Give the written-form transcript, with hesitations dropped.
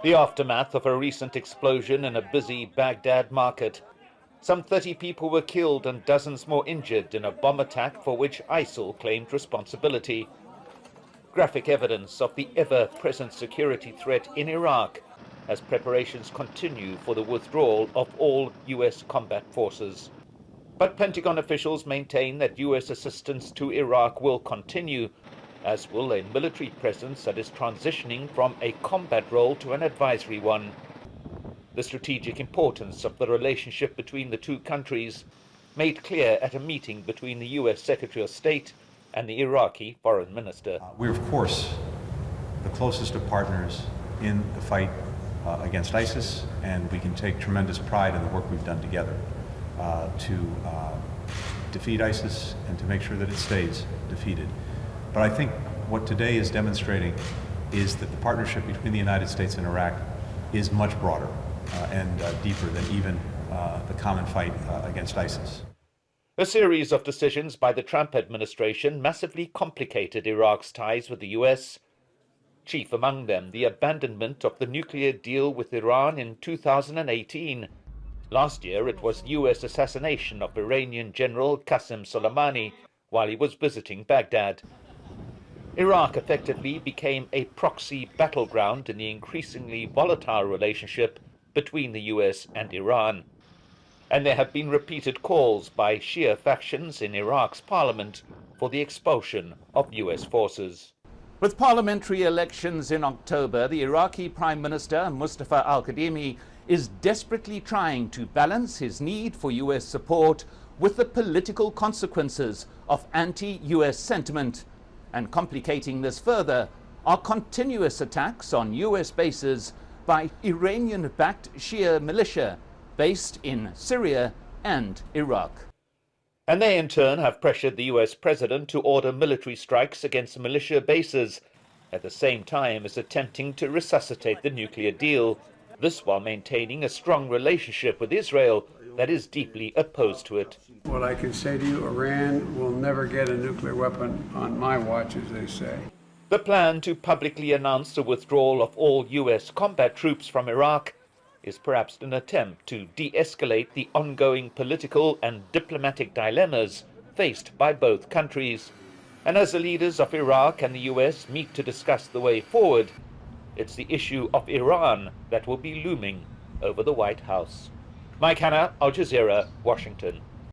The aftermath of a recent explosion in a busy Baghdad market. Some 30 people were killed and dozens more injured in a bomb attack for which ISIL claimed responsibility. Graphic evidence of the ever-present security threat in Iraq as preparations continue for the withdrawal of all US combat forces. But Pentagon officials maintain that US assistance to Iraq will continue, as will a military presence that is transitioning from a combat role to an advisory one. The strategic importance of the relationship between the two countries made clear at a meeting between the US Secretary of State and the Iraqi Foreign Minister. We're, of course, the closest of partners in the fight against ISIS, and we can take tremendous pride in the work we've done together to defeat ISIS and to make sure that it stays defeated. But I think what today is demonstrating is that the partnership between the United States and Iraq is much broader and deeper than even the common fight against ISIS. A series of decisions by the Trump administration massively complicated Iraq's ties with the US. Chief among them, the abandonment of the nuclear deal with Iran in 2018. Last year, it was US assassination of Iranian General Qasem Soleimani while he was visiting Baghdad. Iraq effectively became a proxy battleground in the increasingly volatile relationship between the US and Iran. And there have been repeated calls by Shia factions in Iraq's parliament for the expulsion of US forces. With parliamentary elections in October, the Iraqi Prime Minister Mustafa al-Kadhimi is desperately trying to balance his need for US support with the political consequences of anti-US sentiment. And complicating this further are continuous attacks on US bases by Iranian-backed Shia militia based in Syria and Iraq. And they in turn have pressured the US president to order military strikes against militia bases, at the same time as attempting to resuscitate the nuclear deal, this while maintaining a strong relationship with Israel that is deeply opposed to it. What I can say to you, Iran will never get a nuclear weapon on my watch, as they say. The plan to publicly announce the withdrawal of all US combat troops from Iraq is perhaps an attempt to de-escalate the ongoing political and diplomatic dilemmas faced by both countries. And as the leaders of Iraq and the US meet to discuss the way forward, it's the issue of Iran that will be looming over the White House. Mike Hanna, Al Jazeera, Washington.